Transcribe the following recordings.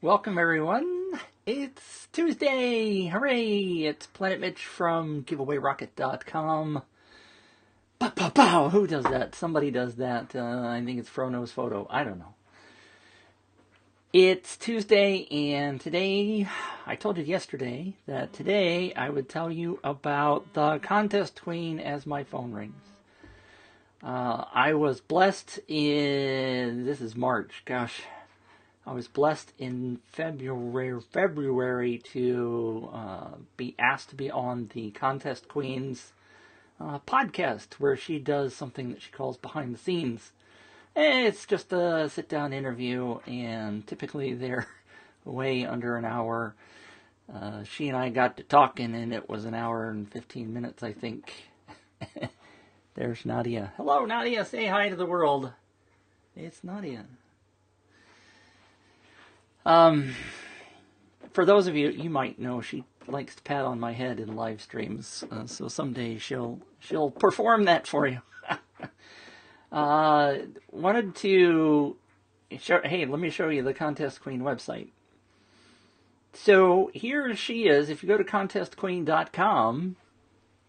Welcome, everyone. It's Tuesday. Hooray! It's Planet Mitch from GiveAwayRocket.com. Pow! Who does that? Somebody does that. I think it's Frono's Photo. I don't know. It's Tuesday, and today, I told you yesterday that today I would tell you about the Contest Queen as my phone rings. I was blessed this is March, gosh. I was blessed in February to be asked to be on the Contest Queen's podcast, where she does something that she calls behind the scenes. It's just a sit-down interview, and typically they're way under an hour. She and I got to talking, and it was an hour and 15 minutes, I think. There's Nadia. Hello, Nadia. Say hi to the world. It's Nadia. For those of you, you might know she likes to pat on my head in live streams, so someday she'll perform that for you. Wanted to show, hey, let me show you the Contest Queen website. So here she is. If you go to contestqueen.com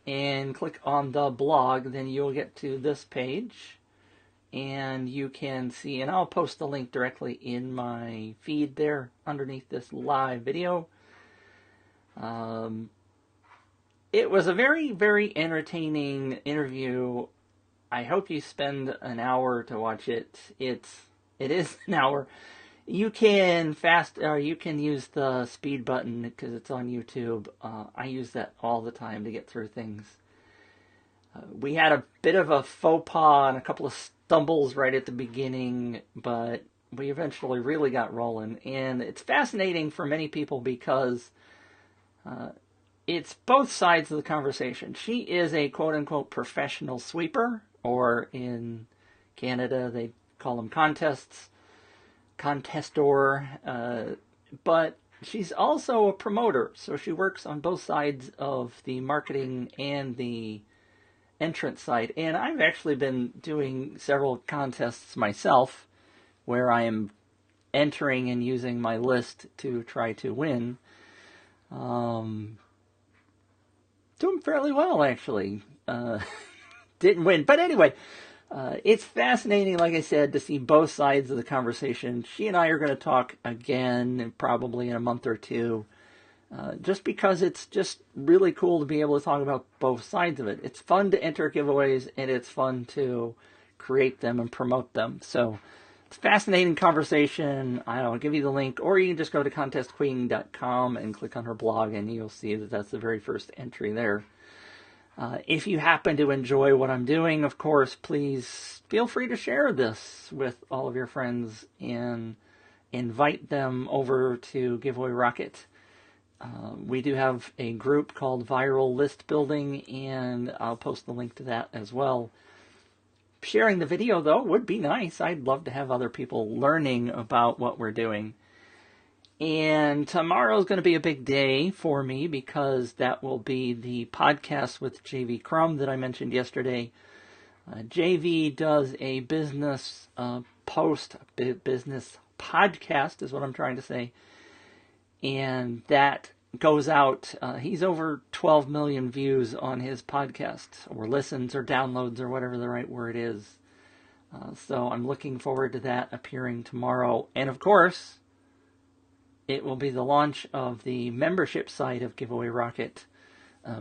and click on the blog, then you'll get to this page. And you can see, and I'll post the link directly in my feed there underneath this live video. It was a very, very entertaining interview. I hope you spend an hour to watch it. It is an hour. You can you can use the speed button because it's on YouTube. I use that all the time to get through things. We had a bit of a faux pas and a couple of stumbles right at the beginning, but we eventually really got rolling. And it's fascinating for many people because it's both sides of the conversation. She is a quote-unquote professional sweeper, or in Canada they call them contestor, but she's also a promoter, so she works on both sides of the marketing and the entrance side. And I've actually been doing several contests myself where I am entering and using my list to try to win. Doing fairly well, actually. Didn't win, but anyway, it's fascinating, like I said, to see both sides of the conversation. She and I are going to talk again probably in a month or two. Just because it's just really cool to be able to talk about both sides of it. It's fun to enter giveaways, and it's fun to create them and promote them. So it's a fascinating conversation. I'll give you the link, or you can just go to contestqueen.com and click on her blog, and you'll see that that's the very first entry there. If you happen to enjoy what I'm doing, of course, please feel free to share this with all of your friends and invite them over to Giveaway Rocket. We do have a group called Viral List Building, and I'll post the link to that as well. Sharing the video, though, would be nice. I'd love to have other people learning about what we're doing. And tomorrow's going to be a big day for me because that will be the podcast with JV Crum that I mentioned yesterday. JV does a business business podcast is what I'm trying to say. And that goes out, he's over 12 million views on his podcast, or listens, or downloads, or whatever the right word is. So I'm looking forward to that appearing tomorrow. And of course, it will be the launch of the membership site of Giveaway Rocket,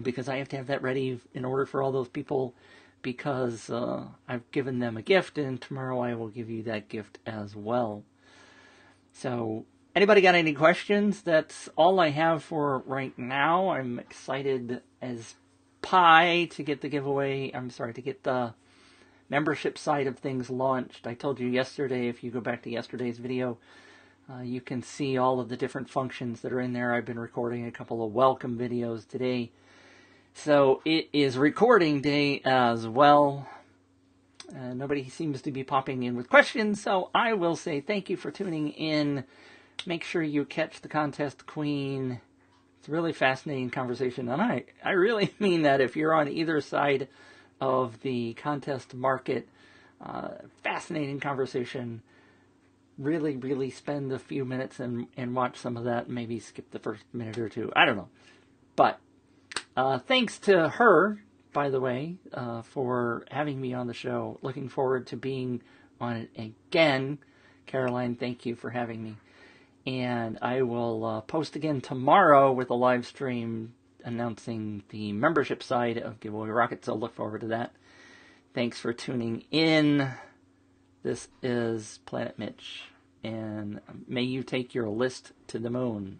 because I have to have that ready in order for all those people, because I've given them a gift, and tomorrow I will give you that gift as well. So, anybody got any questions? That's all I have for right now. I'm excited as pie to get the to get the membership side of things launched. I told you yesterday, if you go back to yesterday's video, you can see all of the different functions that are in there. I've been recording a couple of welcome videos today. So it is recording day as well. Nobody seems to be popping in with questions, so I will say thank you for tuning in. Make sure you catch the Contest Queen. It's a really fascinating conversation, and I really mean that. If you're on either side of the contest market, fascinating conversation. really, really spend a few minutes and watch some of that, and maybe skip the first minute or two. I don't know. But thanks to her, by the way, for having me on the show. Looking forward to being on it again. Caroline, thank you for having me. And I will post again tomorrow with a live stream announcing the membership side of Giveaway Rocket, so look forward to that. Thanks for tuning in. This is Planet Mitch, and may you take your list to the moon.